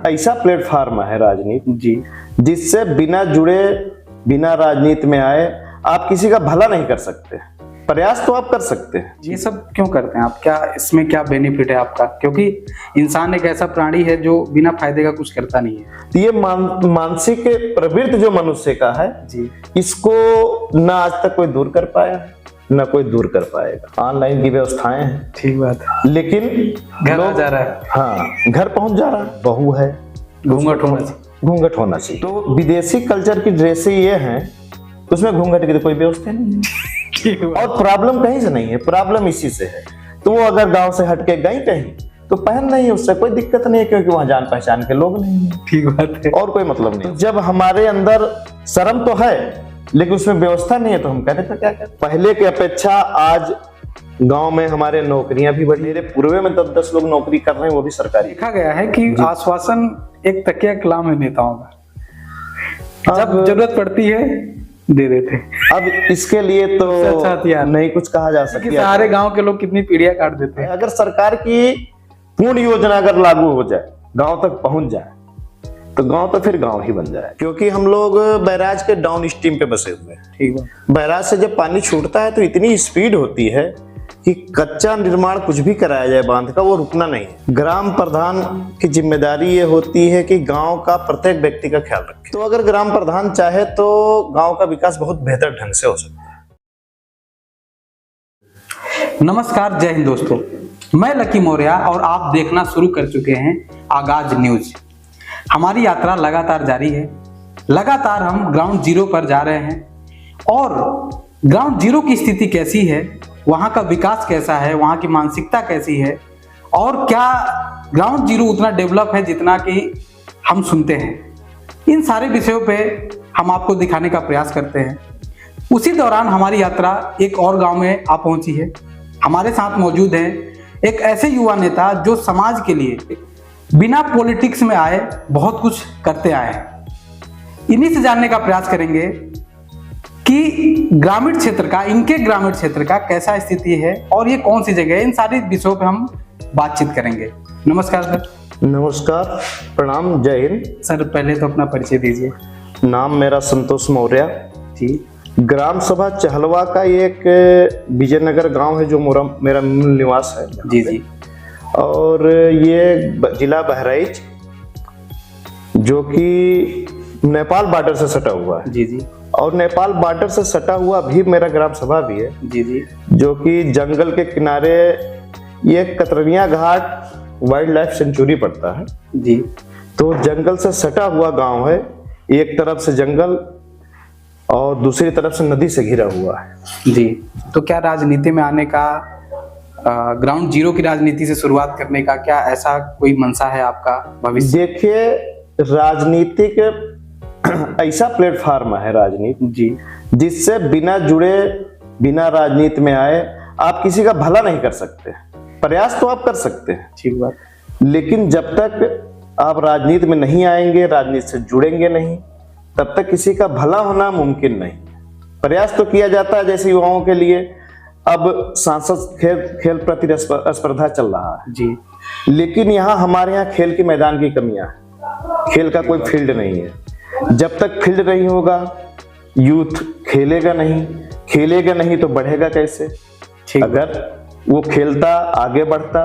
ऐसा प्लेटफॉर्म है राजनीति जी, जिससे बिना जुड़े, बिना राजनीति में आए आप किसी का भला नहीं कर सकते। प्रयास तो आप कर सकते हैं। ये सब क्यों करते हैं आप? क्या इसमें क्या बेनिफिट है आपका? क्योंकि इंसान एक ऐसा प्राणी है जो बिना फायदे का कुछ करता नहीं है। तो ये मानसिक प्रवृत्ति जो मनुष्य का है जी, इसको ना आज तक कोई दूर कर पाया है, ना कोई दूर कर पाएगा। ऑनलाइन की व्यवस्थाएं हैं, ठीक बात है, लेकिन घर आ जा रहा है। हाँ, घर पहुंच जा रहा है। बहू है, घूंघट होना चाहिए। घूंघट होना चाहिए। तो विदेशी कल्चर की ड्रेसें ये हैं, उसमें घूंघट की तो कोई व्यवस्था नहीं है। और प्रॉब्लम कहीं से नहीं है, प्रॉब्लम इसी से है। तो वो अगर गांव से हटके गई कहीं तो पहन नहीं है, उससे कोई दिक्कत नहीं है, क्योंकि वहां जान पहचान के लोग नहीं है। ठीक बात है, और कोई मतलब नहीं। जब हमारे अंदर शर्म तो है लेकिन उसमें व्यवस्था नहीं है तो हम करें तो क्या करें। पहले की अपेक्षा आज गांव में हमारे नौकरियां भी बढ़ी। मेरे पूर्वे में 10 लोग नौकरी कर रहे हैं, वो भी सरकारी। देखा गया है कि आश्वासन एक तकिया कलाम है नेताओं का, जब जरूरत पड़ती है दे देते। अब इसके लिए तो अच्छा नहीं कुछ कहा जा सकता। सारे गांव के लोग कितनी पीढ़ियां काट देते हैं। अगर सरकार की पूर्ण योजना अगर लागू हो जाए, गांव तक पहुंच जाए, तो गांव तो फिर गांव ही बन जाए। क्योंकि हम लोग बैराज के डाउन स्ट्रीम पे बसे हुए हैं। ठीक है, बैराज से जब पानी छूटता है तो इतनी स्पीड होती है कि कच्चा निर्माण कुछ भी कराया जाए बांध का, वो रुकना नहीं है। ग्राम प्रधान की जिम्मेदारी ये होती है कि गांव का प्रत्येक व्यक्ति का ख्याल रखे। तो अगर ग्राम प्रधान चाहे तो गांव का विकास बहुत बेहतर ढंग से हो सकता है। नमस्कार, जय हिंद दोस्तों, मैं लकी मौर्य और आप देखना शुरू कर चुके हैं आगाज न्यूज। हमारी यात्रा लगातार जारी है। लगातार हम ग्राउंड जीरो पर जा रहे हैं और ग्राउंड जीरो की स्थिति कैसी है, वहाँ का विकास कैसा है, वहाँ की मानसिकता कैसी है और क्या ग्राउंड जीरो उतना डेवलप है जितना कि हम सुनते हैं, इन सारे विषयों पे हम आपको दिखाने का प्रयास करते हैं। उसी दौरान हमारी यात्रा एक और गांव में आ पहुंची है। हमारे साथ मौजूद है एक ऐसे युवा नेता जो समाज के लिए बिना पॉलिटिक्स में आए बहुत कुछ करते आए हैं। इन्हीं से जानने का प्रयास करेंगे कि ग्रामीण क्षेत्र का, इनके ग्रामीण क्षेत्र का कैसा स्थिति है और ये कौन सी जगह है। इन सारे विषयों पे हम बातचीत करेंगे। नमस्कार सर। नमस्कार, प्रणाम, जय हिंद। सर पहले तो अपना परिचय दीजिए। नाम मेरा संतोष मौर्य जी। ग्राम सभा चहलवा का एक विजयनगर गांव है जो मेरा मूल निवास है। जी जी। और ये जिला बहराइच जो कि नेपाल बॉर्डर से सटा हुआ है। जी जी। और नेपाल बॉर्डर से सटा हुआ भी मेरा ग्राम सभा भी है। जी जी। जो कि जंगल के किनारे ये कतरनिया घाट वाइल्ड लाइफ सेंचुरी पड़ता है। जी। तो जंगल से सटा हुआ गांव है, एक तरफ से जंगल और दूसरी तरफ से नदी से घिरा हुआ है। जी। तो क्या राजनीति में आने का, ग्राउंड जीरो की राजनीति से शुरुआत करने का क्या ऐसा कोई मंशा है आपका भविष्य? देखिए, राजनीतिक ऐसा प्लेटफॉर्म है राजनीति जी, जिससे बिना जुड़े, बिना राजनीति में आए आप किसी का भला नहीं कर सकते। प्रयास तो आप कर सकते हैं, ठीक बात, लेकिन जब तक आप राजनीति में नहीं आएंगे, राजनीति से जुड़ेंगे नहीं, तब तक किसी का भला होना मुमकिन नहीं। प्रयास तो किया जाता है, जैसे युवाओं के लिए अब सांसद खेल प्रतिस्पर्धा चल रहा है जी, लेकिन यहाँ हमारे यहाँ खेल के मैदान की कमियां है। खेल का कोई फील्ड नहीं है। जब तक फील्ड नहीं होगा, यूथ खेलेगा नहीं तो बढ़ेगा कैसे? अगर वो खेलता, आगे बढ़ता,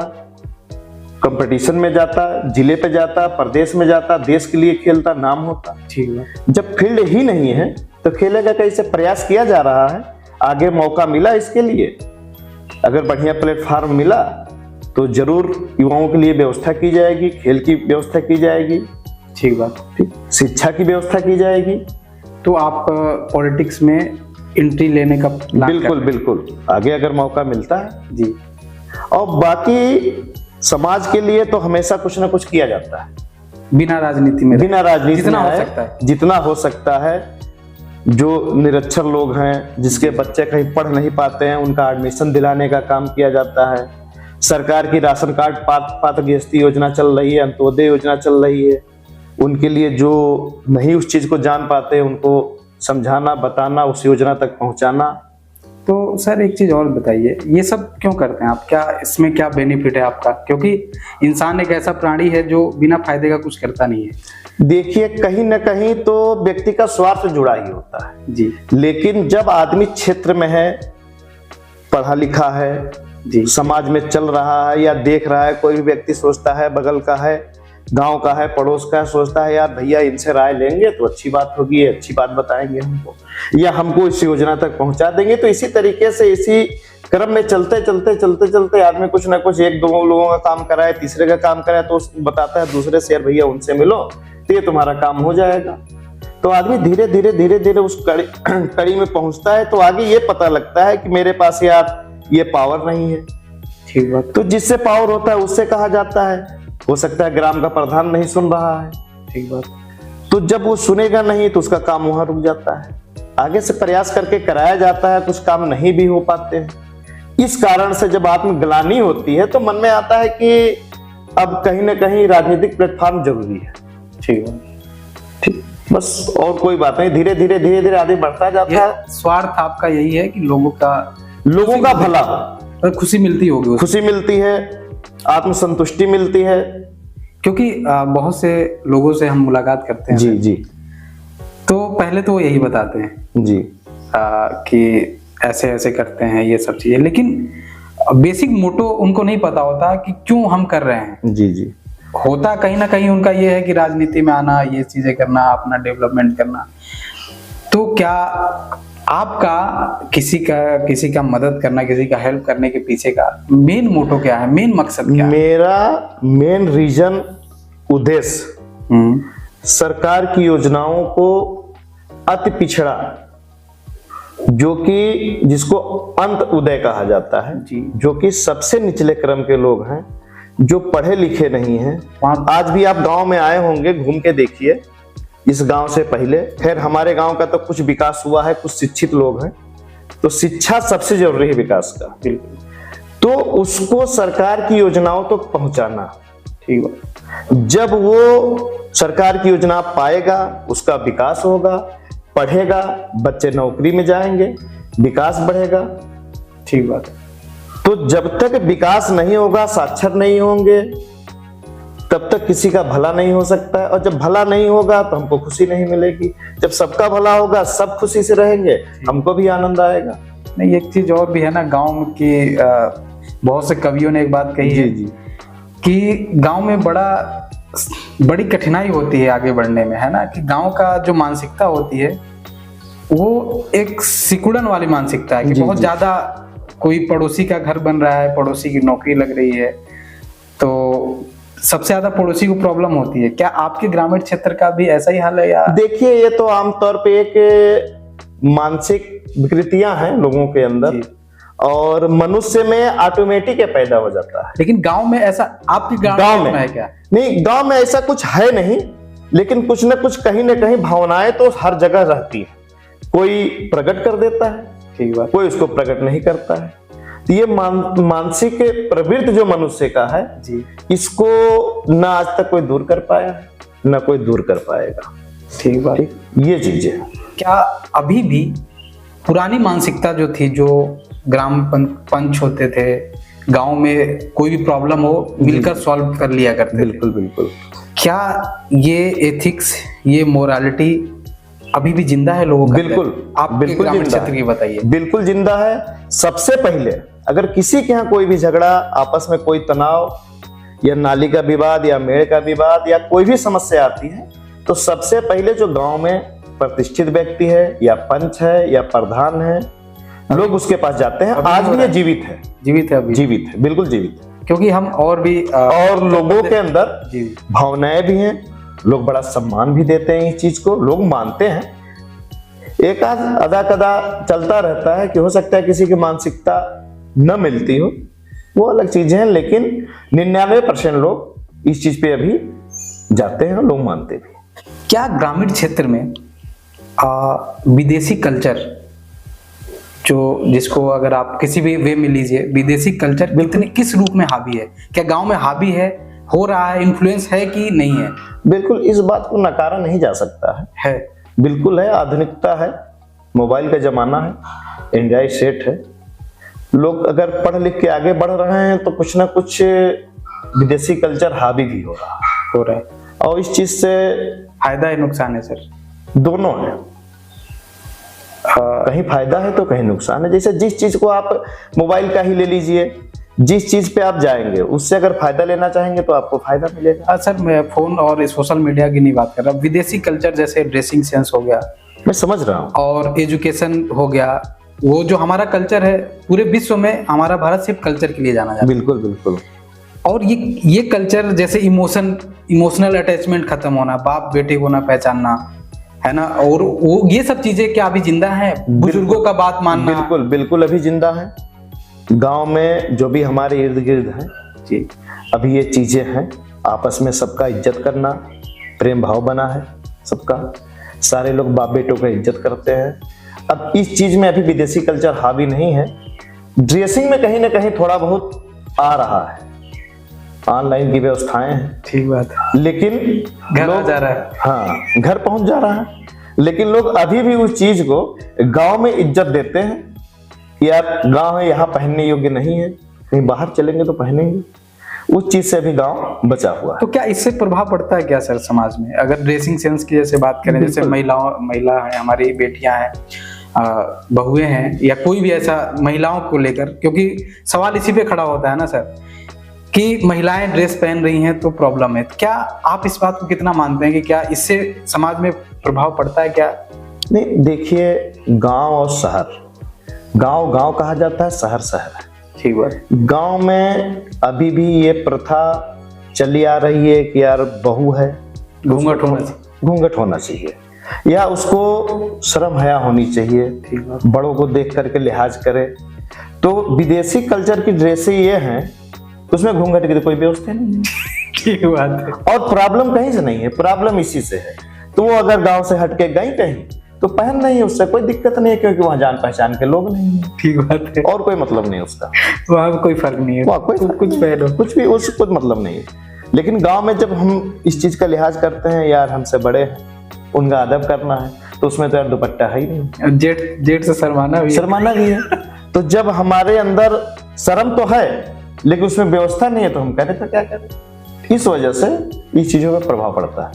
कंपटीशन में जाता, जिले पे जाता, प्रदेश में जाता, देश के लिए खेलता, नाम होता। ठीक है। जब फील्ड ही नहीं है तो खेलेगा कैसे? प्रयास किया जा रहा है, आगे मौका मिला इसके लिए। अगर बढ़िया प्लेटफॉर्म मिला तो जरूर युवाओं के लिए व्यवस्था की जाएगी, खेल की व्यवस्था की जाएगी, ठीक बात, ठीक, शिक्षा की व्यवस्था की जाएगी। तो आप पॉलिटिक्स में एंट्री लेने का बिल्कुल आगे अगर मौका मिलता है जी। और बाकी समाज के लिए तो हमेशा कुछ ना कुछ किया जाता है, बिना राजनीति में जितना हो सकता है। जो निरक्षर लोग हैं, जिसके बच्चे कहीं पढ़ नहीं पाते हैं, उनका एडमिशन दिलाने का काम किया जाता है। सरकार की राशन कार्ड पात्र गृहस्थी योजना चल रही है, अंत्योदय योजना चल रही है। उनके लिए जो नहीं उस चीज को जान पाते, उनको समझाना, बताना, उस योजना तक पहुंचाना, तो सर एक चीज और बताइए, ये सब क्यों करते हैं आप? क्या इसमें क्या बेनिफिट है आपका? क्योंकि इंसान एक ऐसा प्राणी है जो बिना फायदे का कुछ करता नहीं है। देखिए, कहीं ना कहीं तो व्यक्ति का स्वार्थ जुड़ा ही होता है जी लेकिन जब आदमी क्षेत्र में है, पढ़ा लिखा है जी, समाज में चल रहा है या देख रहा है, कोई भी व्यक्ति सोचता है बगल का है, गांव का है, पड़ोस का है, सोचता है यार भैया इनसे राय लेंगे तो अच्छी बात होगी, अच्छी बात बताएंगे हमको या हमको इस योजना तक पहुंचा देंगे। तो इसी तरीके से इसी क्रम में चलते चलते चलते चलते आदमी कुछ ना कुछ एक दो लोगों का काम कराए, तीसरे का काम कराए तो बताता है दूसरे से, यार भैया उनसे मिलो तो ये तुम्हारा काम हो जाएगा। तो आदमी धीरे धीरे धीरे धीरे उस कड़ी में पहुंचता है तो आगे ये पता लगता है कि मेरे पास यार ये पावर नहीं है। ठीक बात। तो जिससे पावर होता है उससे कहा जाता है, हो सकता है ग्राम का प्रधान नहीं सुन रहा है, ठीक बात। तो जब वो सुनेगा नहीं तो उसका काम वहां रुक जाता है, आगे से प्रयास करके कराया जाता है, कुछ काम नहीं भी हो पाते हैं। इस कारण से जब आत्मग्लानि होती है तो मन में आता है कि अब कहीं ना कहीं राजनीतिक प्लेटफॉर्म जरूरी है। ठीक बात। ठीक, बस और कोई बात नहीं, धीरे धीरे आगे बढ़ता जाता है। स्वार्थ आपका यही है कि लोगों का भला, खुशी मिलती होगी उसको। खुशी मिलती है, आत्मसंतुष्टि मिलती है। क्योंकि बहुत से लोगों से हम मुलाकात करते हैं जी जी, तो पहले तो वो यही बताते हैं जी कि ऐसे ऐसे करते हैं ये सब चीजें, लेकिन बेसिक मोटो उनको नहीं पता होता कि क्यों हम कर रहे हैं। जी जी, होता कहीं ना कहीं उनका ये है कि राजनीति में आना, ये चीजें करना, अपना डेवलपमेंट करना। तो क्या आपका किसी का मदद करना, किसी का हेल्प करने के पीछे का मेन मोटो क्या है, मेन मकसद क्या है? मेरा मेन रीजन, उद्देश्य सरकार की योजनाओं को अति पिछड़ा, जो कि जिसको अंत उदय कहा जाता है जी, जो कि सबसे निचले क्रम के लोग हैं, जो पढ़े लिखे नहीं हैं। आज भी आप गांव में आए होंगे, घूम के देखिए इस गांव से पहले, खैर हमारे गांव का तो कुछ विकास हुआ है, कुछ शिक्षित लोग हैं, तो शिक्षा सबसे जरूरी है विकास का। बिल्कुल। तो उसको सरकार की योजनाओं तक तो पहुंचाना, ठीक है। जब वो सरकार की योजना पाएगा उसका विकास होगा, पढ़ेगा, बच्चे नौकरी में जाएंगे, विकास बढ़ेगा। ठीक बात। तो जब तक विकास नहीं होगा, साक्षर नहीं होंगे, तब तक किसी का भला नहीं हो सकता है, और जब भला नहीं होगा तो हमको खुशी नहीं मिलेगी। जब सबका भला होगा, सब खुशी से रहेंगे, हमको भी आनंद आएगा। नहीं, एक चीज और भी है ना, गांव की बहुत से कवियों ने एक बात कही है कि गांव में बड़ी कठिनाई होती है आगे बढ़ने में, है ना, कि गांव का जो मानसिकता होती है वो एक सिकुड़न वाली मानसिकता है कि बहुत ज्यादा कोई पड़ोसी का घर बन रहा है, पड़ोसी की नौकरी लग रही है, तो सबसे ज्यादा पड़ोसी को प्रॉब्लम होती है। क्या आपके ग्रामीण क्षेत्र का भी ऐसा ही हाल है या? देखिए, ये तो आमतौर पे एक मानसिक विकृतियां हैं लोगों के अंदर, और मनुष्य में ऑटोमेटिक पैदा हो जाता है। लेकिन गांव में ऐसा आपके गांव में है क्या? नहीं, गांव में ऐसा कुछ है नहीं, लेकिन कुछ न कुछ कहीं न कहीं भावनाएं तो हर जगह रहती है। कोई प्रकट कर देता है, ठीक बात, कोई उसको प्रकट नहीं करता है। तो ये मानसिक प्रवृत्ति जो मनुष्य का है जी, इसको ना आज तक कोई दूर कर पाया है, ना कोई दूर कर पाएगा। ठीक बात। ये चीजें क्या अभी भी पुरानी मानसिकता जो थी, जो ग्राम पंच होते थे, गांव में कोई भी प्रॉब्लम हो मिलकर सॉल्व कर लिया करते थे? बिल्कुल बिल्कुल। क्या ये एथिक्स, ये मोरालिटी अभी भी जिंदा है लोगों का? बिल्कुल, आप बिल्कुल ग्रामीण जिंदा क्षेत्र है। की बताइए। बिल्कुल जिंदा है। सबसे पहले अगर किसी के यहाँ कोई भी झगड़ा, आपस में कोई तनाव या नाली का विवाद या मेड़ का विवाद या कोई भी समस्या आती है, तो सबसे पहले जो गांव में प्रतिष्ठित व्यक्ति है या पंच है या प्रधान है, लोग उसके पास जाते हैं। आज भी ये जीवित है, जीवित है, अभी जीवित है, बिल्कुल जीवित है। क्योंकि हम और भी और लोगों के अंदर जी भावनाएं भी हैं, लोग बड़ा सम्मान भी देते हैं इस चीज को, लोग मानते हैं। एक आध अदा कदा चलता रहता है कि हो सकता है किसी की मानसिकता न मिलती हो, वो अलग चीजें हैं, लेकिन 99% लोग इस चीज पे अभी जाते हैं, लोग मानते भी। क्या ग्रामीण क्षेत्र में विदेशी कल्चर, जो जिसको अगर आप किसी भी वे में लीजिए, विदेशी कल्चर कितने किस रूप में हावी है? क्या गांव में हावी है, हो रहा है, इन्फ्लुएंस है कि नहीं है? बिल्कुल, इस बात को नकारा नहीं जा सकता है। है, बिल्कुल है। आधुनिकता है, मोबाइल का जमाना है, इंडिया ही सेट है। लोग अगर पढ़ लिख के आगे बढ़ रहे हैं तो कुछ ना कुछ विदेशी कल्चर हावी भी हो रहा है और इस चीज से फायदा है नुकसान है सर? दोनों है। कहीं फायदा है तो कहीं नुकसान है। जैसे जिस चीज को आप मोबाइल का ही ले लीजिए, जिस चीज पे आप जाएंगे उससे अगर फायदा लेना चाहेंगे तो आपको फायदा मिलेगा। सर मैं फोन और सोशल मीडिया की नहीं बात कर रहा, विदेशी कल्चर जैसे ड्रेसिंग सेंस हो गया, मैं समझ रहा हूँ, और एजुकेशन हो गया, वो जो हमारा कल्चर है पूरे विश्व में, हमारा भारत सिर्फ कल्चर के लिए जाना जाता है। बिल्कुल बिल्कुल। और ये कल्चर जैसे इमोशनल अटैचमेंट खत्म होना, बाप बेटे को ना पहचानना, है ना, और वो ये सब चीजें क्या अभी जिंदा है? बुजुर्गों का बात मानना। बिल्कुल बिल्कुल अभी जिंदा है। गांव में जो भी हमारे इर्द गिर्द है जी, अभी ये चीजें हैं। आपस में सबका इज्जत करना, प्रेम भाव बना है सबका, सारे लोग बाप बेटों का इज्जत करते हैं। अब इस चीज में अभी विदेशी कल्चर हावी नहीं है। ड्रेसिंग में कहीं ना कहीं थोड़ा बहुत आ रहा है, ऑनलाइन की व्यवस्थाएं हैं, ठीक बात है, लेकिन घर आ जा रहा है। हाँ, घर पहुंच जा रहा है, लेकिन लोग अभी भी उस चीज को गांव में इज्जत देते हैं कि यार गांव है, यहाँ पहनने योग्य नहीं है, कहीं बाहर चलेंगे तो पहनेंगे। उस चीज से अभी गांव बचा हुआ है। तो क्या इससे प्रभाव पड़ता है क्या सर समाज में? अगर ड्रेसिंग सेंस की जैसे बात करें, जैसे महिला है, हमारी बेटियां हैं, बहुएं हैं, या कोई भी ऐसा महिलाओं को लेकर, क्योंकि सवाल इसी पे खड़ा होता है ना सर कि महिलाएं ड्रेस पहन रही हैं तो प्रॉब्लम है। क्या आप इस बात को कितना मानते हैं कि क्या इससे समाज में प्रभाव पड़ता है क्या? नहीं, देखिए, गांव और शहर, गांव गांव कहा जाता है, शहर शहर है। ठीक बात। गांव में अभी भी ये प्रथा चली आ रही है कि यार बहू है, घूंघट होना चाहिए, या उसको शर्म हया होनी चाहिए, बड़ों को देख करके लिहाज करे। तो विदेशी कल्चर की ड्रेसें ये हैं, उसमें घूंघट की तो कोई व्यवस्था नहीं है। ठीक बात है। और प्रॉब्लम कहीं से नहीं है, प्रॉब्लम इसी से है। तो वो अगर गांव से हटके गई कहीं तो पहन नहीं है, उससे कोई दिक्कत नहीं है, क्योंकि वहां जान पहचान के लोग नहीं है। ठीक बात है। और कोई मतलब नहीं उसका, वहां कोई फर्क नहीं है, कुछ पहनो, कुछ भी, उससे कुछ मतलब नहीं है। लेकिन गांव में जब हम इस चीज का लिहाज करते हैं, यार हमसे बड़े हैं, उनका अदब करना है, तो उसमें तो यार दुपट्टा है ही नहीं, जेठ से शर्माना भी है। तो जब हमारे अंदर शर्म तो है लेकिन उसमें व्यवस्था नहीं है, तो हम कह रहे तो क्या करें। इस वजह से इस चीजों पर प्रभाव पड़ता है।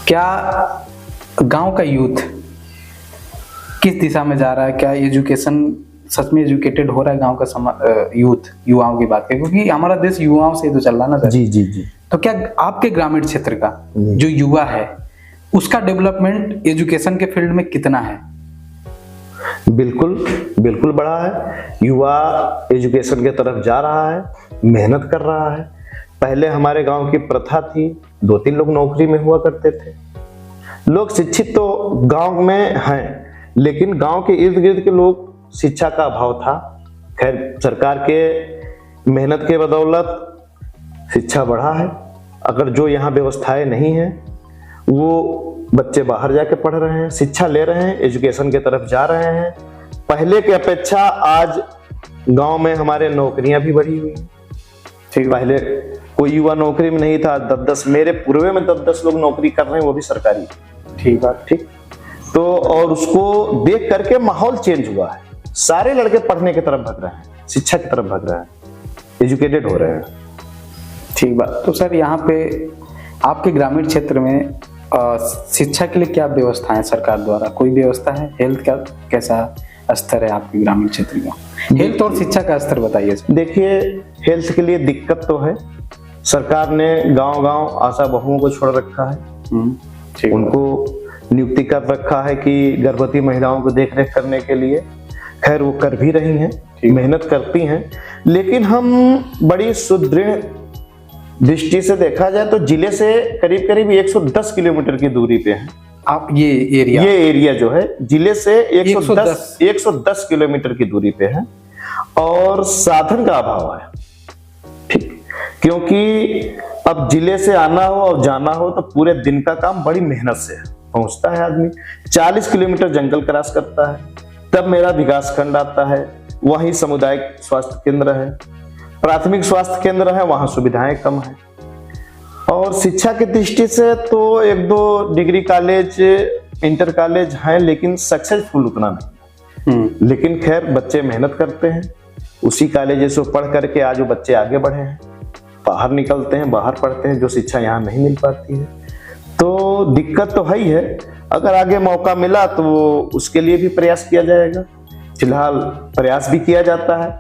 क्या गांव का यूथ किस दिशा में जा रहा है? क्या एजुकेशन सच में एजुकेटेड हो रहा है गांव का यूथ? युवाओं की बात करें, क्योंकि हमारा देश युवाओं से तो चल रहा है ना सर। जी जी जी। तो क्या आपके ग्रामीण क्षेत्र का जो युवा है, उसका डेवलपमेंट एजुकेशन के फील्ड में कितना है? बिल्कुल बिल्कुल बड़ा है। युवा एजुकेशन की तरफ जा रहा है, मेहनत कर रहा है। पहले हमारे गांव की प्रथा थी, 2-3 लोग नौकरी में हुआ करते थे। लोग शिक्षित तो गांव में हैं, लेकिन गांव के इर्द गिर्द के लोग, शिक्षा का अभाव था। खैर, सरकार के मेहनत के बदौलत शिक्षा बढ़ा है। अगर जो यहाँ व्यवस्थाएं नहीं है, वो बच्चे बाहर जाके पढ़ रहे हैं, शिक्षा ले रहे हैं, एजुकेशन की तरफ जा रहे हैं। पहले की अपेक्षा आज गांव में हमारे नौकरियां भी बढ़ी हुई हैं। ठीक, पहले कोई युवा नौकरी में नहीं था, 10-10, मेरे पूर्वे में 10-10 लोग नौकरी कर रहे हैं, वो भी सरकारी। ठीक बात, ठीक। तो और उसको देख करके माहौल चेंज हुआ है। सारे लड़के पढ़ने की तरफ भग रहे हैं, शिक्षा की तरफ भग रहे हैं, एजुकेटेड हो रहे हैं। ठीक बात। तो सर यहाँ पे आपके ग्रामीण क्षेत्र में शिक्षा के लिए क्या व्यवस्था है सरकार द्वारा? कोई व्यवस्था है? हेल्थ का कैसा स्तर है आपके ग्रामीण क्षेत्र का? हेल्थ और शिक्षा का स्तर बताइए सर। देखिए, हेल्थ के लिए दिक्कत तो है। सरकार ने गांव-गांव आशा बहुओं को छोड़ रखा है, उनको नियुक्ति कर रखा है कि गर्भवती महिलाओं को देखरेख करने के लिए। खैर, वो कर भी रही हैं, मेहनत करती हैं, लेकिन हम बड़ी सुदृढ़ दृष्टि से देखा जाए तो जिले से करीब करीब 110 किलोमीटर की दूरी पे है। आप ये एरिया जो है जिले से 110 किलोमीटर की दूरी पे है, और साधन का अभाव है। ठीक, क्योंकि अब जिले से आना हो और जाना हो तो पूरे दिन का काम बड़ी मेहनत से पहुंचता है आदमी। 40 किलोमीटर जंगल क्रॉस करता है, तब मेरा विकास खंड आता है, वहीं सामुदायिक स्वास्थ्य केंद्र है, प्राथमिक स्वास्थ्य केंद्र है, वहां सुविधाएं कम है। और शिक्षा की दृष्टि से तो 1-2 डिग्री कॉलेज, इंटर कॉलेज हैं, लेकिन सक्सेसफुल उतना नहीं। लेकिन खैर बच्चे मेहनत करते हैं, उसी कॉलेज से पढ़ करके आज वो बच्चे आगे बढ़े हैं, बाहर निकलते हैं, बाहर पढ़ते हैं, जो शिक्षा यहाँ नहीं मिल पाती है। तो दिक्कत तो है ही है। अगर आगे मौका मिला तो उसके लिए भी प्रयास किया जाएगा। फिलहाल प्रयास भी किया जाता है,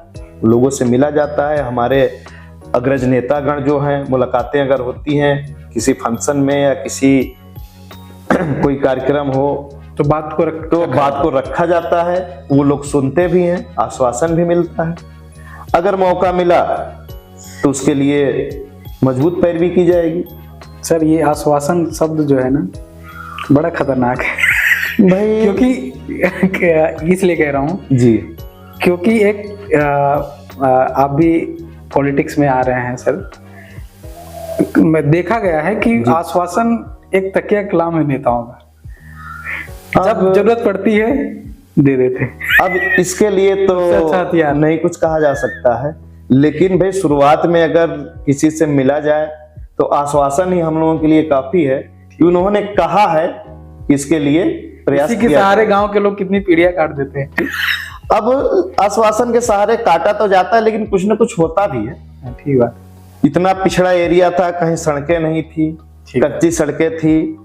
लोगों से मिला जाता है। हमारे अग्रज नेतागण जो हैं, मुलाकातें अगर होती हैं किसी फंक्शन में या किसी कोई कार्यक्रम हो तो बात को रखा जाता है, वो लोग सुनते भी हैं, आश्वासन भी मिलता है। अगर मौका मिला तो उसके लिए मजबूत पैरवी की जाएगी। सर ये आश्वासन शब्द जो है ना बड़ा खतरनाक है भाई, क्योंकि इसलिए कह रहा हूँ जी, क्योंकि एक आप भी पॉलिटिक्स में आ रहे हैं सर, देखा गया है कि आश्वासन एक तकिया कलाम है नेताओं का, जब जरूरत पड़ती है दे देते। अब इसके लिए तो नहीं कुछ कहा जा सकता है, लेकिन भाई शुरुआत में अगर किसी से मिला जाए तो आश्वासन ही हम लोगों के लिए काफी है कि उन्होंने कहा है कि इसके लिए प्रयास किया। के सहारे गांव के लोग कितनी पीढ़ियां काट देते हैं। अब आश्वासन के सहारे काटा तो जाता है, लेकिन कुछ न कुछ होता भी है। ठीक बात। इतना पिछड़ा एरिया था, कहीं सड़कें नहीं थी, कच्ची सड़कें थी,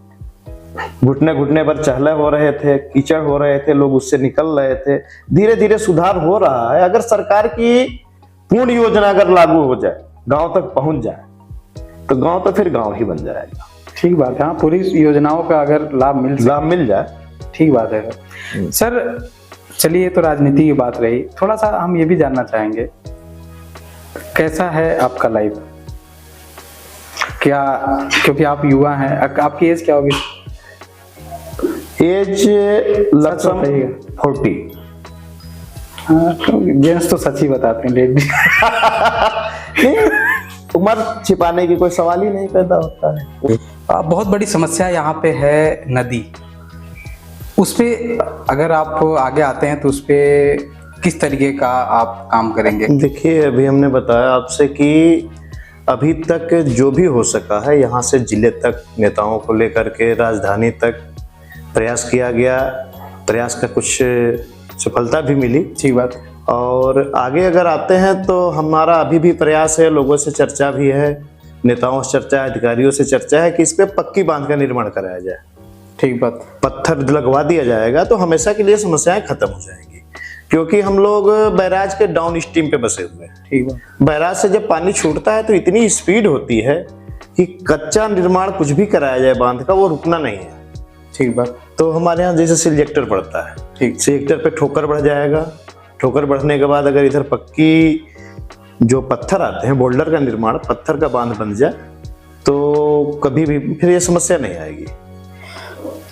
घुटने घुटने पर चहले हो रहे थे, कीचड़ हो रहे थे, लोग उससे निकल रहे थे। धीरे धीरे सुधार हो रहा है। अगर सरकार की पूर्ण योजना अगर लागू हो जाए, गांव तक पहुंच जाए, तो गांव तो फिर गांव ही बन जाएगा। ठीक बात है। हाँ, पूरी योजनाओं का अगर लाभ मिल जाए, ठीक बात है सर। चलिए, तो राजनीति की बात रही, थोड़ा सा हम ये भी जानना चाहेंगे कैसा है आपका लाइफ, क्या, क्योंकि आप युवा हैं, आपकी एज क्या होगी? एज लगभग 40। हाँ, तो जेंट्स तो सच ही बताते हैं, लेडीज उम्र छिपाने की कोई सवाल ही नहीं पैदा होता है। बहुत बड़ी समस्या यहाँ पे है नदी, उस पे अगर आप आगे आते हैं तो उस पे किस तरीके का आप काम करेंगे? देखिए, अभी हमने बताया आपसे कि अभी तक जो भी हो सका है, यहाँ से जिले तक नेताओं को लेकर के राजधानी तक प्रयास किया गया। प्रयास का कुछ सफलता भी मिली। ठीक बात। और आगे अगर आते हैं तो हमारा अभी भी प्रयास है, लोगों से चर्चा भी है, नेताओं से चर्चा है, अधिकारियों से चर्चा है कि इस पे पक्की बांध का निर्माण कराया जाए। ठीक बात। पत्थर लगवा दिया जाएगा तो हमेशा के लिए समस्याएं खत्म हो जाएंगी, क्योंकि हम लोग बैराज के डाउन स्ट्रीम पे बसे हुए हैं। ठीक बात। बैराज से जब पानी छूटता है तो इतनी स्पीड होती है कि कच्चा निर्माण कुछ भी कराया जाए बांध का, वो रुकना नहीं है। ठीक बात। तो हमारे यहाँ जैसे सिलेक्टर पड़ता है, ठीक, सिलेक्टर पे ठोकर बढ़ जाएगा। ठोकर बढ़ने के बाद अगर इधर पक्की जो पत्थर आते हैं, बोल्डर का निर्माण, पत्थर का बांध बन जाए तो कभी भी फिर ये समस्या नहीं आएगी।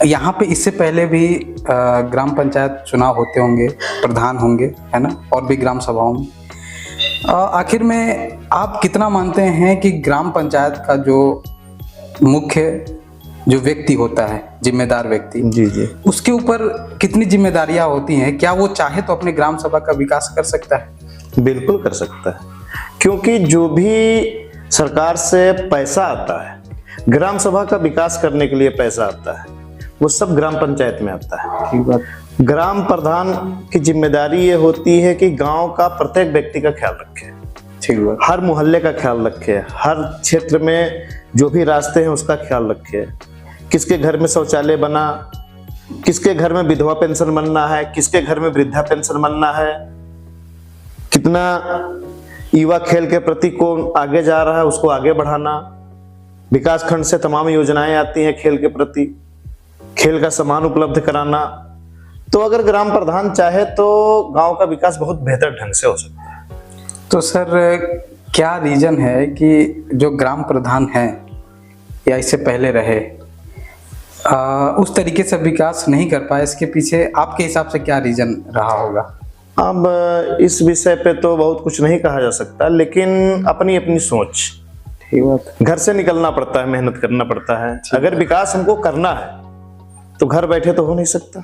यहाँ पे इससे पहले भी ग्राम पंचायत चुनाव होते होंगे, प्रधान होंगे, है ना, और भी ग्राम सभाओं में। आखिर में आप कितना मानते हैं कि ग्राम पंचायत का जो मुख्य जो व्यक्ति होता है, जिम्मेदार व्यक्ति, जी, उसके ऊपर कितनी जिम्मेदारियां होती हैं? क्या वो चाहे तो अपने ग्राम सभा का विकास कर सकता है? बिल्कुल कर सकता है, क्योंकि जो भी सरकार से पैसा आता है, ग्राम सभा का विकास करने के लिए पैसा आता है, वो सब ग्राम पंचायत में आता है। ठीक बात। ग्राम प्रधान की जिम्मेदारी ये होती है कि गांव का प्रत्येक व्यक्ति का ख्याल रखे। ठीक बात। हर मोहल्ले का ख्याल रखे, हर क्षेत्र में जो भी रास्ते हैं उसका ख्याल रखे, किसके घर में शौचालय बना, किसके घर में विधवा पेंशन बनना है, किसके घर में वृद्धा पेंशन बनना है, कितना युवा खेल के प्रति कौन आगे जा रहा है उसको आगे बढ़ाना। विकास खंड से तमाम योजनाएं आती हैं खेल के प्रति, खेल का सामान उपलब्ध कराना। तो अगर ग्राम प्रधान चाहे तो गांव का विकास बहुत बेहतर ढंग से हो सकता है। तो सर, क्या रीजन है कि जो ग्राम प्रधान है या इससे पहले रहे उस तरीके से विकास नहीं कर पाए? इसके पीछे आपके हिसाब से क्या रीजन रहा होगा? अब इस विषय पे तो बहुत कुछ नहीं कहा जा सकता, लेकिन अपनी अपनी सोच। ठीक बात। घर से निकलना पड़ता है, मेहनत करना पड़ता है। अगर विकास हमको करना है तो घर बैठे तो हो नहीं सकता,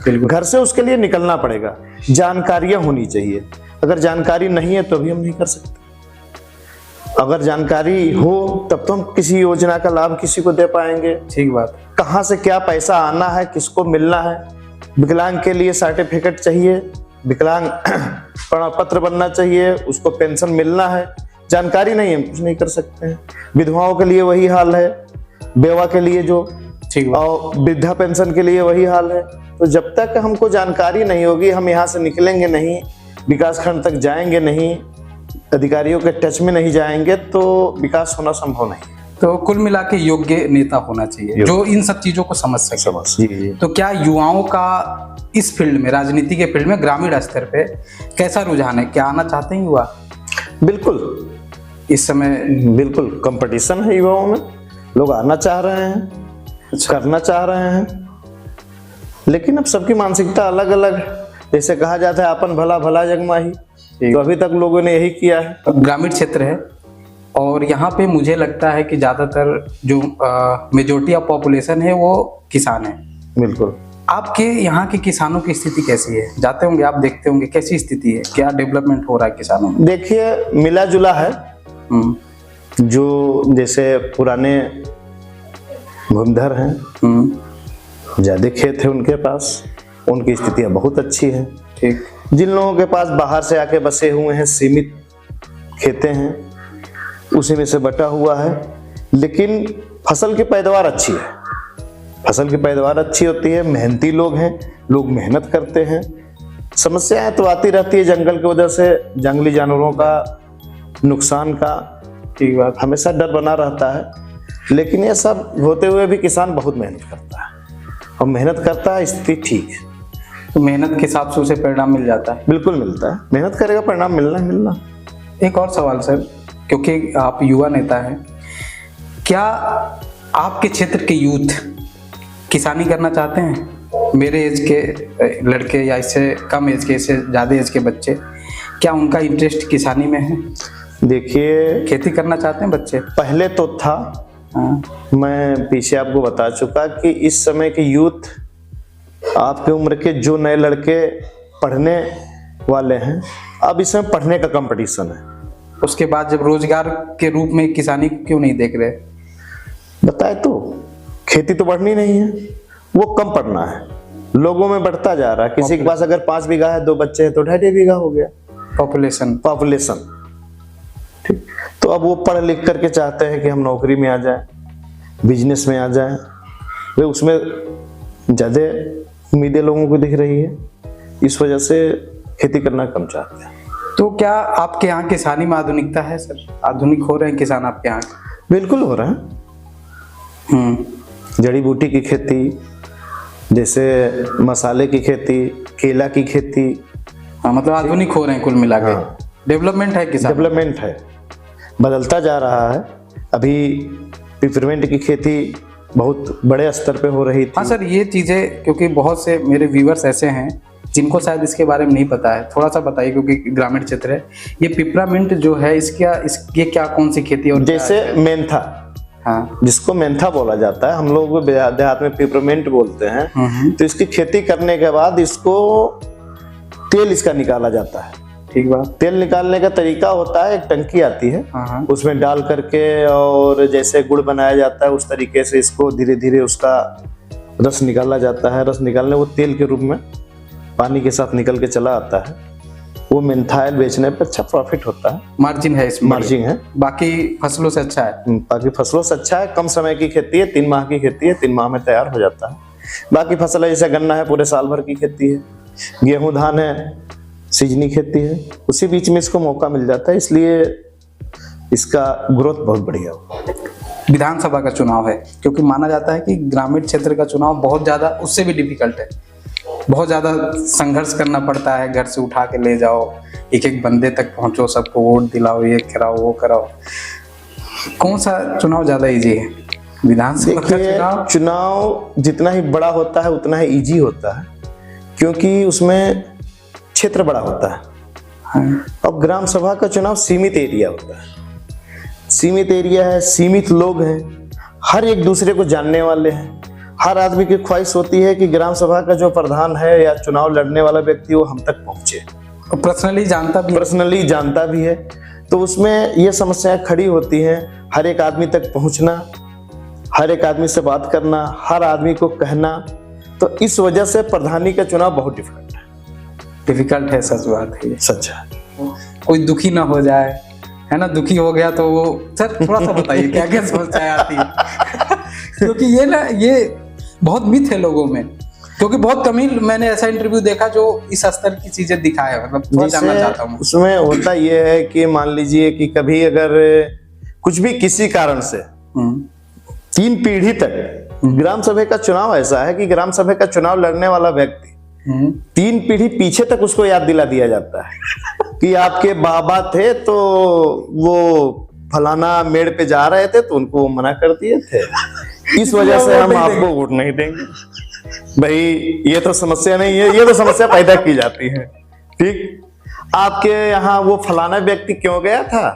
घर से उसके लिए निकलना पड़ेगा। जानकारियां होनी चाहिए, अगर जानकारी नहीं है तो भी हम नहीं कर सकते। अगर जानकारी हो तब तो हम किसी योजना का लाभ किसी को दे पाएंगे। ठीक बात। कहाँ से क्या पैसा आना है, किसको मिलना है, विकलांग के लिए सर्टिफिकेट चाहिए, विकलांग प्रमाण पत्र बनना चाहिए, उसको पेंशन मिलना है। जानकारी नहीं है, कुछ नहीं कर सकते हैं। विधवाओं के लिए वही हाल है, बेवा के लिए जो, ठीक बात। और वृद्धा पेंशन के लिए वही हाल है। तो जब तक हमको जानकारी नहीं होगी, हम यहाँ से निकलेंगे नहीं, विकास खंड तक जाएंगे नहीं, अधिकारियों के टच में नहीं जाएंगे, तो विकास होना संभव नहीं। तो कुल मिला के योग्य नेता होना चाहिए जो इन सब चीजों को समझ सके। जी। तो क्या युवाओं का इस फील्ड में, राजनीति के फील्ड में ग्रामीण स्तर पे कैसा रुझान है? क्या आना चाहते हैं युवा? बिल्कुल, इस समय बिल्कुल कंपटीशन है युवाओं में, लोग आना चाह रहे हैं, करना चाह रहे हैं, लेकिन अब सबकी मानसिकता अलग अलग है। जैसे कहा जाता है अपन भला भला जग माही, तो अभी तक लोगों ने यही किया है। ग्रामीण क्षेत्र है और यहाँ पे मुझे लगता है कि ज़्यादातर जो मेजोरिटी ऑफ पॉपुलेशन है वो किसान है। बिल्कुल। आपके यहाँ के किसानों की स्थिति कैसी है? जाते होंगे आप, देखते होंगे कैसी स्थिति है, क्या डेवलपमेंट हो रहा है किसानों में? देखिए, मिला जुला है। जो जैसे पुराने भूमिधर हैं, ज्यादा खेत है उनके पास, उनकी स्थितियां बहुत अच्छी हैं। ठीक। जिन लोगों के पास बाहर से आके बसे हुए हैं, सीमित खेते हैं, उसी में से बटा हुआ है, लेकिन फसल की पैदावार अच्छी है। फसल की पैदावार अच्छी होती है, मेहनती लोग हैं, लोग मेहनत करते हैं। समस्याएं तो आती रहती है जंगल की वजह से, जंगली जानवरों का नुकसान का, ठीक बात, हमेशा डर बना रहता है। लेकिन ये सब होते हुए भी किसान बहुत मेहनत करता है, और मेहनत करता है, स्थिति ठीक है। तो मेहनत के हिसाब से उसे परिणाम मिल जाता है? बिल्कुल मिलता है, मेहनत करेगा परिणाम मिलना ही मिलना। एक और सवाल सर, क्योंकि आप युवा नेता हैं, क्या आपके क्षेत्र के यूथ किसानी करना चाहते हैं? मेरे एज के लड़के या इससे कम एज के, इससे ज़्यादा एज के बच्चे, क्या उनका इंटरेस्ट किसानी में है? देखिए, खेती करना चाहते हैं बच्चे? पहले तो था। हाँ। मैं पीछे आपको बता चुका कि इस समय के यूथ, आपके उम्र के जो नए लड़के पढ़ने वाले हैं, अब इसमें पढ़ने का कंपटीशन है। उसके बाद जब रोजगार के रूप में किसानी क्यों नहीं देख रहे? बताए तो, खेती तो बढ़नी नहीं है, वो कम पढ़ना है, लोगों में बढ़ता जा रहा है। किसी के पास अगर 5 बीघा है, 2 बच्चे हैं, तो 2.5 बीघा हो गया पॉपुलेशन। ठीक, तो अब वो पढ़ लिख करके चाहते हैं कि हम नौकरी में आ जाए, बिजनेस में आ जाए, वे उसमें ज़्यादा उम्मीदें लोगों को दिख रही है, इस वजह से खेती करना कम चाहते हैं। तो क्या आपके यहाँ किसानी में आधुनिकता है सर? आधुनिक हो रहे हैं किसान आपके यहाँ? बिल्कुल हो रहा है। जड़ी बूटी की खेती, जैसे मसाले की खेती, केला की खेती। हाँ, मतलब आधुनिक हो रहे हैं कुल मिला के। हाँ। डेवलपमेंट है किसान? डेवलपमेंट है, बदलता जा रहा है। अभी पिपरमेंट की खेती बहुत बड़े स्तर पे हो रही थी। हाँ सर, ये चीज़ें, क्योंकि बहुत से मेरे व्यूअर्स ऐसे हैं जिनको शायद इसके बारे में नहीं पता है, थोड़ा सा बताइए, क्योंकि ग्रामीण क्षेत्र है। ये पिपरामिंट जो है, ये क्या कौन सी खेती है? और जैसे मेंथा, हाँ, जिसको मेंथा बोला जाता है, हम लोग देहात में पिपरमेंट बोलते हैं। तो इसकी खेती करने के बाद इसको तेल इसका निकाला जाता है। ठीक बात। तेल निकालने का तरीका होता है, एक टंकी आती है, हाँ। उसमें डाल करके, और जैसे गुड़ बनाया जाता है उस तरीके से इसको धीरे धीरे उसका रस निकाला जाता है। रस निकालने वो तेल के रूप में पानी के साथ निकल के चला आता है। वो मेंथा ऑयल बेचने पे अच्छा प्रॉफिट होता है, मार्जिन है इसमें? मार्जिन है, बाकी फसलों से अच्छा है। बाकी फसलों से अच्छा है। कम समय की खेती है, 3 माह की खेती है, 3 माह में तैयार हो जाता है। बाकी फसल है, जैसे गन्ना है, पूरे साल भर की खेती है। गेहूं धान है, सीजनी खेती है, उसी बीच में इसको मौका मिल जाता है, इसलिए इसका ग्रोथ बहुत बढ़िया हो। विधानसभा का चुनाव है, क्योंकि माना जाता है कि ग्रामीण क्षेत्र का चुनाव बहुत ज़्यादा, उससे भी डिफिकल्ट है, बहुत ज़्यादा संघर्ष करना पड़ता है। घर से उठा के ले जाओ, एक एक बंदे तक पहुंचो, सबको वोट दिलाओ, ये कराओ वो कराओ। कौन सा चुनाव ज़्यादा इजी है? विधानसभा का चुनाव जितना ही बड़ा होता है उतना ही इजी होता है, क्योंकि उसमें क्षेत्र बड़ा होता है। हाँ। अब ग्राम सभा का चुनाव सीमित एरिया होता है, सीमित एरिया है, सीमित लोग हैं, हर एक दूसरे को जानने वाले हैं। हर आदमी की ख्वाहिश होती है कि ग्राम सभा का जो प्रधान है या चुनाव लड़ने वाला व्यक्ति वो हम तक पहुंचे, पर्सनली जानता भी है। तो उसमें ये समस्याएं खड़ी होती हैं, हर एक आदमी तक पहुंचना, हर एक आदमी से बात करना, हर आदमी को कहना। तो इस वजह से प्रधानी का चुनाव बहुत डिफिकल्ट है, सच बात है। सच है। कोई दुखी ना हो जाए, है ना, दुखी हो गया तो वो, सर थोड़ा सा बताइए क्या क्या समस्याएं आती है क्योंकि ये बहुत मिथ है लोगों में, क्योंकि बहुत कम ही मैंने ऐसा इंटरव्यू देखा जो इस स्तर की चीजें दिखाया, मतलब थोड़ा जानना चाहता हूँ। उसमें होता ये है कि मान लीजिए कि कभी अगर कुछ भी किसी कारण से 3 पीढ़ी तक ग्राम सभा का चुनाव ऐसा है कि ग्राम सभा का चुनाव लड़ने वाला व्यक्ति 3 पीढ़ी पीछे तक उसको याद दिला दिया जाता है कि आपके बाबा थे तो वो फलाना मेड़ पे जा रहे थे तो उनको वो मना कर दिए थे, इस वजह से हम आपको वोट नहीं देंगे। भाई ये तो समस्या नहीं है, ये तो समस्या पैदा की जाती है। ठीक, आपके यहाँ वो फलाना व्यक्ति क्यों गया था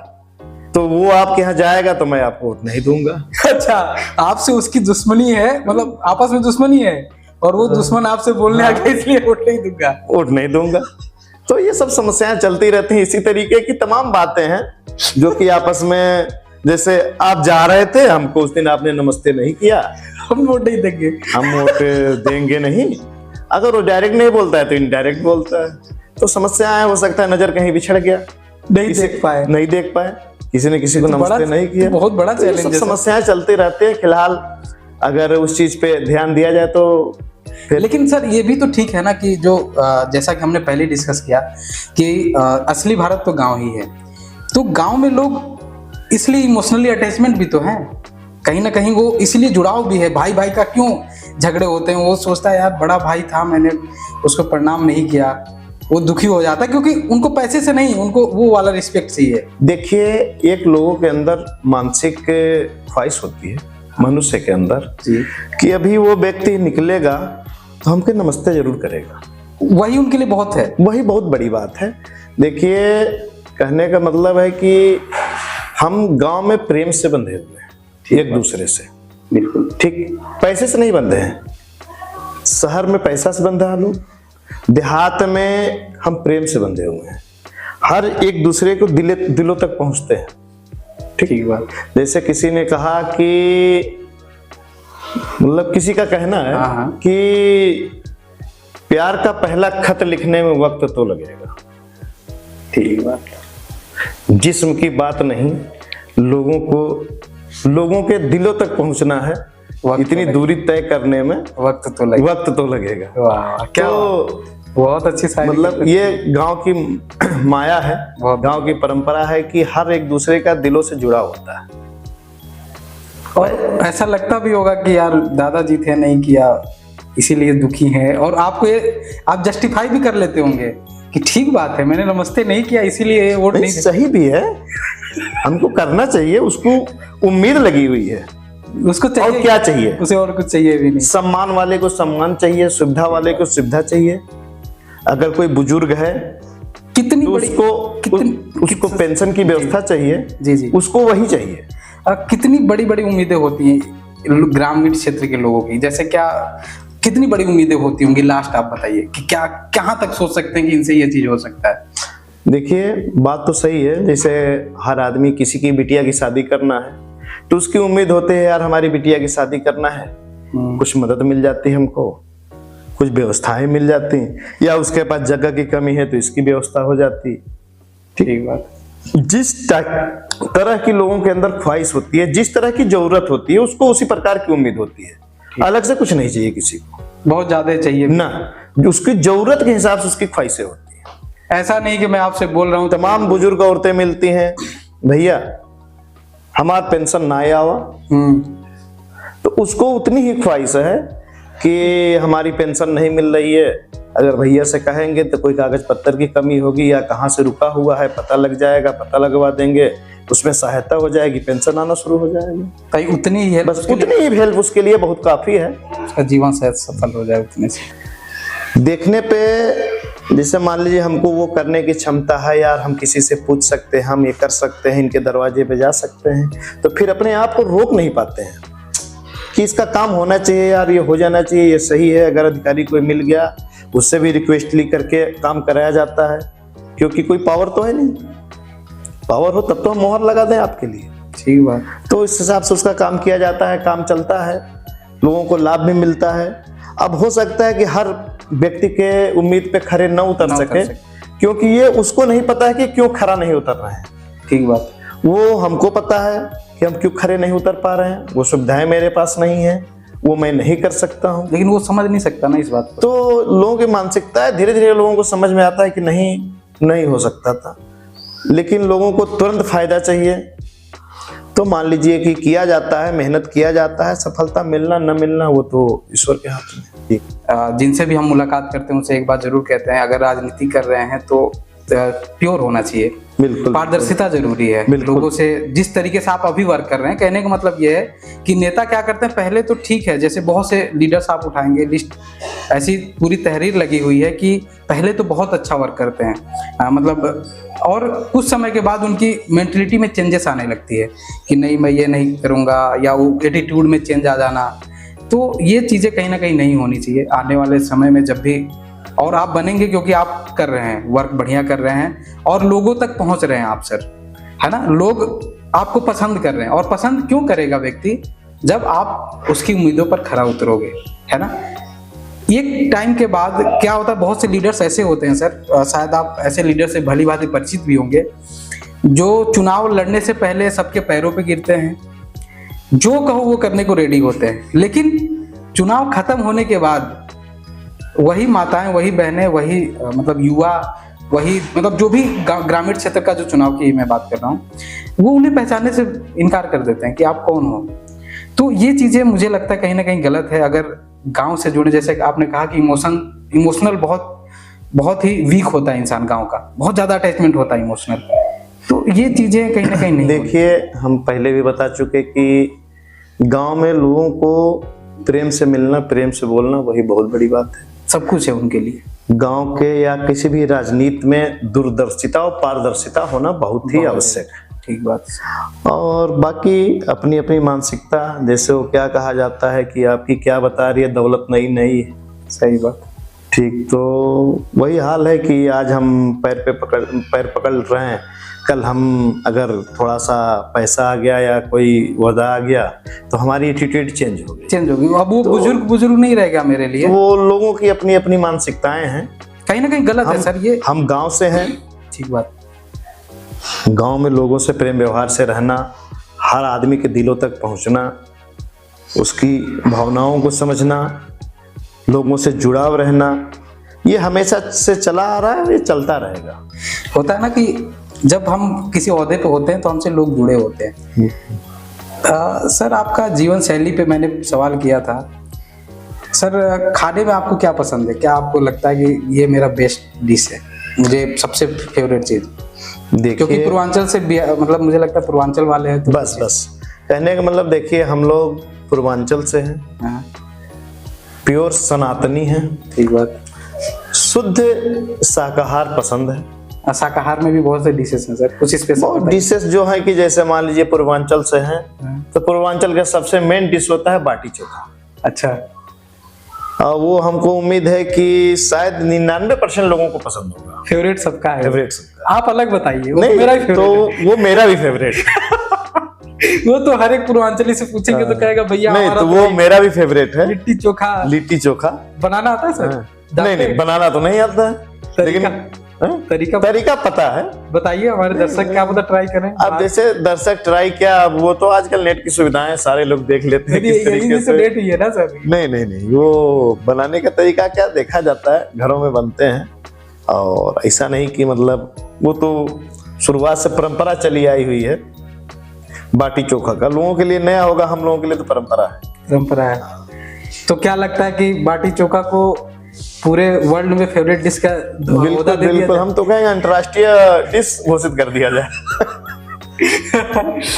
तो वो आपके यहाँ जाएगा तो मैं आपको वोट नहीं दूंगा। अच्छा, आपसे उसकी दुश्मनी है, मतलब आपस में दुश्मनी है और वो दुश्मन आपसे बोलने आ गया इसलिए वोट नहीं दूंगा। तो ये सब समस्याएं चलती रहती हैं। इसी तरीके की तमाम बातें हैं जो कि आपस में, जैसे आप जा रहे थे, हमको उस दिन आपने नमस्ते नहीं किया, हम वोट नहीं देंगे, हम वोट देंगे नहीं। अगर वो डायरेक्ट नहीं बोलता है तो इनडायरेक्ट बोलता है। तो समस्याएं, हो सकता है नजर कहीं बिछड़ गया, नहीं देख पाए, किसी ने किसी को नमस्ते नहीं किया, बहुत बड़ा चैलेंज है। समस्याएं चलती रहती है। फिलहाल अगर उस चीज पे ध्यान दिया जाए तो लेकिन सर ये भी तो ठीक है ना कि जो जैसा कि हमने पहले डिस्कस किया कि असली भारत तो गांव ही है, तो गांव में लोग इसलिए इमोशनली अटैचमेंट भी तो है, कहीं ना कहीं वो इसलिए जुड़ाव भी है। भाई भाई का क्यों झगड़े होते हैं, वो सोचता है यार बड़ा भाई था, मैंने उसको प्रणाम नहीं किया, वो दुखी हो जाता है क्योंकि उनको पैसे से नहीं, उनको वो वाला रिस्पेक्ट चाहिए। देखिए, एक लोगों के अंदर मानसिक ख्वाहिश होती है मनुष्य के अंदर कि अभी वो व्यक्ति निकलेगा तो हमके नमस्ते जरूर करेगा, वही उनके लिए बहुत है, वही बहुत बड़ी बात है। देखिए, कहने का मतलब है कि हम गांव में प्रेम से बंधे हुए हैं एक दूसरे से, बिल्कुल ठीक, पैसे से नहीं बंधे हैं। शहर में पैसा से बंधा है लोग, देहात में हम प्रेम से बंधे हुए हैं, हर एक दूसरे को दिलों तक पहुंचते हैं। ठीक बात। जैसे किसी ने कहा कि, मतलब किसी का कहना है कि प्यार का पहला खत लिखने में वक्त तो लगेगा। ठीक बात। जिस्म की बात नहीं, लोगों के दिलों तक पहुंचना है, इतनी दूरी तय करने में वक्त तो लगेगा। वाह, क्या बहुत अच्छी शायरी। मतलब ये गांव की माया है, गांव की परंपरा है कि हर एक दूसरे का दिलों से जुड़ा होता है। और ऐसा लगता भी होगा कि यार दादाजी थे, नहीं किया इसीलिए दुखी हैं, और आपको ये आप जस्टिफाई भी कर लेते होंगे कि ठीक बात है, मैंने नमस्ते नहीं किया इसीलिए वोट नहीं। सही भी है, हमको करना चाहिए, उसको उम्मीद लगी हुई है, उसको चाहिए, और क्या चाहिए उसे, और कुछ चाहिए भी नहीं। सम्मान वाले को सम्मान चाहिए, सुविधा वाले को सुविधा चाहिए। अगर कोई बुजुर्ग है कितनी तो बड़ी उसको पेंशन की व्यवस्था चाहिए, जी, उसको वही चाहिए। कितनी बड़ी बड़ी उम्मीदें होती हैं ग्रामीण क्षेत्र के लोगों की, जैसे क्या कितनी बड़ी उम्मीदें होती होंगी, लास्ट आप बताइए कि क्या कहाँ तक सोच सकते हैं कि इनसे ये चीज हो सकता है। देखिए, बात तो सही है, जैसे हर आदमी किसी की बिटिया की शादी करना है तो उसकी उम्मीद होती है यार हमारी बिटिया की शादी करना है, कुछ मदद मिल जाती है हमको, कुछ व्यवस्थाएं मिल जाती, या उसके पास जगह की कमी है तो इसकी व्यवस्था हो जाती। ठीक बात। जिस तरह की लोगों के अंदर ख्वाहिश होती है, जिस तरह की जरूरत होती है, उसको उसी प्रकार की उम्मीद होती है। अलग से कुछ नहीं चाहिए किसी को, बहुत ज्यादा चाहिए ना, उसकी जरूरत के हिसाब से उसकी ख्वाहिशें होती है। ऐसा नहीं कि मैं आपसे बोल रहा हूँ, तमाम बुजुर्ग औरतें मिलती हैं, भैया हमारा पेंशन ना आवा, तो उसको उतनी ही ख्वाहिश है कि हमारी पेंशन नहीं मिल रही है, अगर भैया से कहेंगे तो कोई कागज पत्तर की कमी होगी या कहाँ से रुका हुआ है पता लग जाएगा, पता लगवा देंगे, उसमें सहायता हो जाएगी, पेंशन आना शुरू हो जाएगी। भाई उतनी ही हेल्प, बस उतनी ही हेल्प उसके लिए बहुत काफी है, उसका जीवन शायद सफल हो जाए उतने से। देखने पे जैसे मान लीजिए हमको वो करने की क्षमता है यार, हम किसी से पूछ सकते हैं, हम ये कर सकते हैं, इनके दरवाजे पे जा सकते हैं, तो फिर अपने आप को रोक नहीं पाते हैं कि इसका काम होना चाहिए यार, ये हो जाना चाहिए, ये सही है। अगर अधिकारी कोई मिल गया उससे भी रिक्वेस्ट ली करके काम कराया जाता है, क्योंकि कोई पावर तो है नहीं, पावर हो तब तो हम मोहर लगा दें आपके लिए। ठीक बात। तो इस हिसाब से उसका काम किया जाता है, काम चलता है, लोगों को लाभ भी मिलता है। अब हो सकता है कि हर व्यक्ति के उम्मीद पे खरे न उतर सके, क्योंकि ये उसको नहीं पता है कि क्यों खरा नहीं उतर रहे हैं। ठीक बात। वो हमको पता है कि हम क्यों खरे नहीं उतर पा रहे हैं, वो सुविधाएं मेरे पास नहीं है, वो मैं नहीं कर सकता हूँ। लेकिन वो समझ नहीं सकता ना इस बात को। तो लोगों की मानसिकता है, धीरे धीरे लोगों को समझ में आता है कि नहीं हो सकता था, लेकिन लोगों को तुरंत फायदा चाहिए। तो मान लीजिए कि किया जाता है, मेहनत किया जाता है, सफलता मिलना न मिलना वो तो ईश्वर के हाथ में। जिनसे भी हम मुलाकात करते हैं उनसे एक बात जरूर कहते हैं, अगर राजनीति कर रहे हैं तो प्योर होना चाहिए, बिल्कुल पारदर्शिता जरूरी है। लोगों से जिस तरीके से आप अभी वर्क कर रहे हैं, कहने का मतलब ये है कि नेता क्या करते हैं, पहले तो ठीक है, जैसे बहुत से लीडर्स आप उठाएंगे, लिस्ट ऐसी पूरी तहरीर लगी हुई है कि पहले तो बहुत अच्छा वर्क करते हैं, मतलब और कुछ समय के बाद उनकी मेंटलिटी में चेंजेस आने लगती है कि नहीं मैं ये नहीं करूँगा, या वो एटीट्यूड में चेंज आ जाना। तो ये चीज़ें कहीं ना कहीं नहीं होनी चाहिए आने वाले समय में जब भी, और आप बनेंगे क्योंकि आप कर रहे हैं, वर्क बढ़िया कर रहे हैं और लोगों तक पहुंच रहे हैं आप सर, है ना। लोग आपको पसंद कर रहे हैं, और पसंद क्यों करेगा व्यक्ति, जब आप उसकी उम्मीदों पर खरा उतरोगे, है ना। एक टाइम के बाद क्या होता है, बहुत से लीडर्स ऐसे होते हैं सर, शायद आप ऐसे लीडर से भली भांति परिचित भी होंगे, जो चुनाव लड़ने से पहले सबके पैरों पे गिरते हैं, जो कहो वो करने को रेडी होते हैं, लेकिन चुनाव खत्म होने के बाद वही माताएं, वही बहनें, वही मतलब युवा, वही मतलब जो भी ग्रामीण क्षेत्र का जो चुनाव की मैं बात कर रहा हूँ, वो उन्हें पहचानने से इनकार कर देते हैं कि आप कौन हो। तो ये चीज़ें मुझे लगता है कहीं ना कहीं गलत है। अगर गांव से जुड़े, जैसे आपने कहा कि इमोशनल बहुत ही वीक होता है इंसान, गांव का बहुत ज़्यादा अटैचमेंट होता है इमोशनल, तो ये चीज़ें कहीं ना कहीं नहीं। देखिए, हम पहले भी बता चुके कि गांव में लोगों को प्रेम से मिलना, प्रेम से बोलना, वही बहुत बड़ी बात है, सब कुछ है उनके लिए। गांव के या किसी भी राजनीति में दूरदर्शिता और पारदर्शिता होना बहुत ही आवश्यक है। ठीक बात। और बाकी अपनी अपनी मानसिकता, जैसे वो क्या कहा जाता है कि आपकी क्या बता रही है दौलत नहीं नहीं है। सही बात। ठीक, तो वही हाल है कि आज हम पैर पकड़ रहे हैं, कल हम अगर थोड़ा सा पैसा आ गया या कोई वदा आ गया तो हमारी एटीट्यूड चेंज होगी। अब वो बुजुर्ग नहीं रहेगा मेरे लिए। वो लोगों की अपनी अपनी मानसिकताएं हैं, कहीं ना कहीं गलत है सर ये। हम गांव से हैं। ठीक बात। गांव में लोगों से प्रेम व्यवहार से रहना, हर आदमी के दिलों तक पहुंचना, उसकी भावनाओं को समझना, लोगों से जुड़ाव रहना, ये हमेशा से चला आ रहा है, ये चलता रहेगा। होता है ना कि जब हम किसी ओहदे पे होते हैं तो हमसे लोग जुड़े होते हैं। सर, आपका जीवन शैली पे मैंने सवाल किया था सर, खाने में आपको क्या पसंद है, क्या आपको लगता है कि ये मेरा बेस्ट डिश है, मुझे सबसे फेवरेट चीज? देखिए, क्योंकि पूर्वांचल से मतलब मुझे लगता है पूर्वांचल वाले हैं तो बस कहने का मतलब, देखिए हम लोग पूर्वांचल से हैं, प्योर सनातनी हैं। ठीक बात। शुद्ध शाकाहार पसंद है। शाकाहार में भी बहुत से डिशेस हैं सर, कुछ स्पेशल डिशेस जो है कि जैसे मान लीजिए पूर्वांचल से हैं तो पूर्वांचल का सबसे मेन डिश होता है बाटी चोखा। अच्छा। वो हमको उम्मीद है कि शायद 99% लोगों को पसंद होगा। फेवरेट सबका है। फेवरेट सबका। आप अलग बताइए। नहीं, मेरा भी तो वो मेरा भी फेवरेट वो तो हर एक पूर्वांचली से पूछेंगे तो कहेगा भैया नहीं, तो वो मेरा भी फेवरेट है। लिट्टी चोखा बनाना आता है सर? नहीं, बनाना तो नहीं आता है, लेकिन तरीका पता है। बताइए हमारे दर्शक, क्या पता ट्राई करें। अब जैसे दर्शक ट्राई क्या, अब वो तो आजकल नेट की सुविधाएं, सारे लोग देख लेते हैं किस तरीके से। नेट ही है ना सर? नहीं, वो बनाने का तरीका क्या देखा जाता है, घरों में बनते हैं, और ऐसा नहीं कि मतलब वो तो शुरुआत से परंपरा चली आई हुई है। बाटी चोखा का लोगों के लिए नया होगा, हम लोगों के लिए तो परंपरा है। तो क्या लगता है कि बाटी चोखा को पूरे वर्ल्ड में फेवरेट डिश का बिल्कुल, हम तो कहेंगे अंतर्राष्ट्रीय डिश घोषित कर दिया जाए।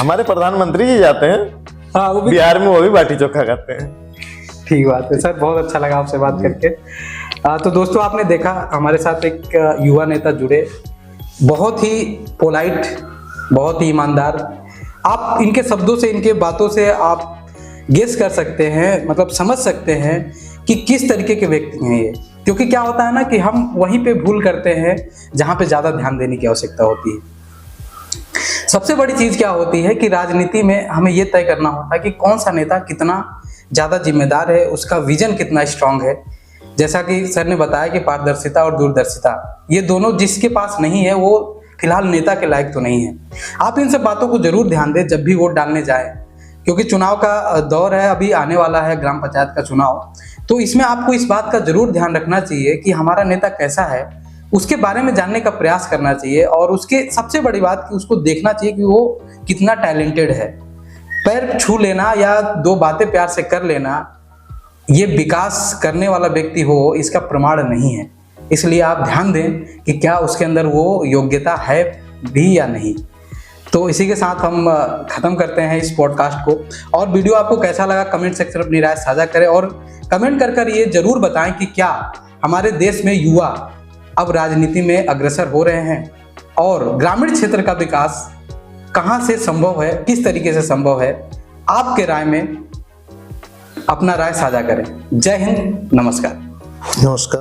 हमारे प्रधानमंत्री जी जाते हैं बिहार में, वो भी बाटी चोखा खाते हैं। ठीक बात है सर, बहुत अच्छा लगा आपसे बात करके। तो दोस्तों, आपने देखा हमारे साथ एक युवा नेता जुड़े, बहुत ही पोलाइट, बहुत ही ईमानदार। आप इनके शब्दों से, इनके बातों से आप गेस कर सकते हैं, मतलब समझ सकते हैं कि किस तरीके के व्यक्ति हैं ये। क्योंकि क्या होता है ना कि हम वहीं पे भूल करते हैं जहां पे ज्यादा ध्यान देने की आवश्यकता होती है। सबसे बड़ी चीज क्या होती है कि राजनीति में हमें यह तय करना होता है कि कौन सा नेता कितना ज़्यादा जिम्मेदार है, उसका विजन कितना स्ट्रांग है। जैसा कि सर ने बताया कि पारदर्शिता और दूरदर्शिता, ये दोनों जिसके पास नहीं है वो फिलहाल नेता के लायक तो नहीं है। आप इन सब बातों को जरूर ध्यान दें जब भी वोट डालने जाए, क्योंकि चुनाव का दौर है, अभी आने वाला है ग्राम पंचायत का चुनाव। तो इसमें आपको इस बात का जरूर ध्यान रखना चाहिए कि हमारा नेता कैसा है, उसके बारे में जानने का प्रयास करना चाहिए। और उसके सबसे बड़ी बात कि उसको देखना चाहिए कि वो कितना टैलेंटेड है। पैर छू लेना या दो बातें प्यार से कर लेना, ये विकास करने वाला व्यक्ति हो इसका प्रमाण नहीं है। इसलिए आप ध्यान दें कि क्या उसके अंदर वो योग्यता है भी या नहीं। तो इसी के साथ हम ख़त्म करते हैं इस पॉडकास्ट को। और वीडियो आपको कैसा लगा कमेंट सेक्शन में अपनी राय साझा करें और कमेंट कर ये जरूर बताएं कि क्या हमारे देश में युवा अब राजनीति में अग्रसर हो रहे हैं और ग्रामीण क्षेत्र का विकास कहां से संभव है, किस तरीके से संभव है। आपके राय में अपना राय साझा करें। जय हिंद, नमस्कार। नमस्कार।